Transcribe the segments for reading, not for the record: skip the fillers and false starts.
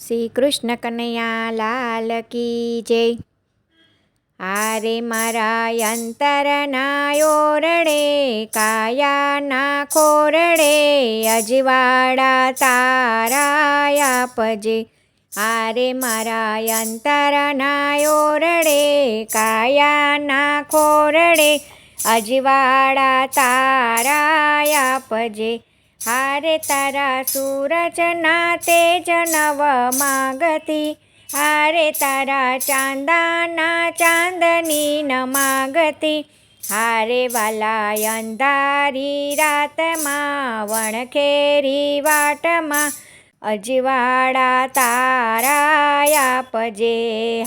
શ્રી કૃષ્ણ કનૈયા લાલ કી જય. આરે મારા અંતરના ઓરડે કાયાના ખોરડે અજવાળા તારા આપજે. આરે મારા અંતરના ઓરડે કાયાના ખોરડે અજવાળા તારા આપજે. હારે તારા સૂરજના તેજ નવ માગતી, હારે તારા ચાંદાના ચાંદની નમાગતી, હારે વાલા અંધારી રાતમાં વણખેરી વાટમાં અજવાળા તારા આપજે.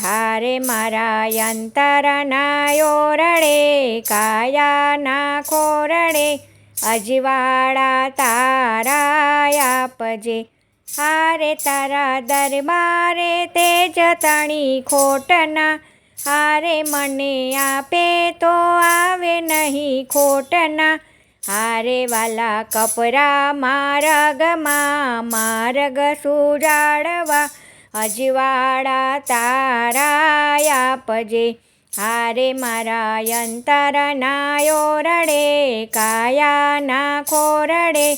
હારે મારા અંતરના ઓરડે કાયાના ખોરડે અજવાળા તારા આપજે. હારે તારા દરબારે તેજ તણી ખોટના, હારે મને આપે તો આવે નહીં ખોટના, હારે વાલા કપરા માર્ગમાં માર્ગ સુજાડવા અજવાળા તારા આપજે. હારે મારા અંતરના ઓરડે કાયાના ખોરડે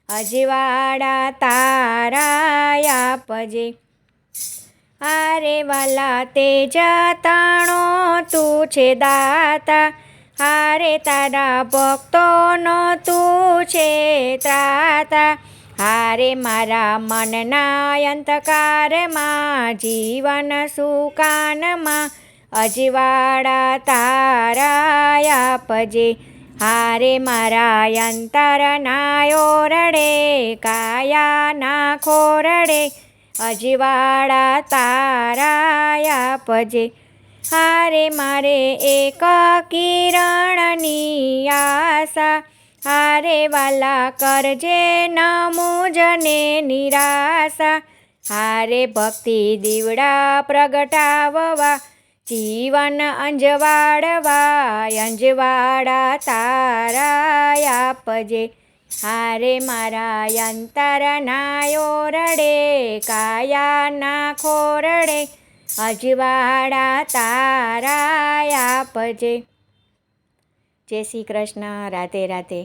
અજવાળા તારા આપજે. હારે વાલા તેજ તાણો તું છે દાતા, હારે તારા ભક્તોનો તું છે ત્રાતા, હારે મારા મનના અંધકારમાં જીવન સુકાનમાં અજવાળા તારા આપજે. હારે મારા અંતરના ઓરડે કાયાના ખોરડે અજવાળા તારા આપજે. હારે મારે એક કિરણની આશા, હારે વાલા કરજે ન મુજને નિરાશા, હારે ભક્તિ દીવડા પ્રગટાવવા જીવન અંજવાળવા અંજવાળા તારા આપજે. હારે મારા અંતરના ઓરડે કાયાના ખોરડે અજવાળા તારા આપજે. જય શ્રી કૃષ્ણ. રાધે રાધે.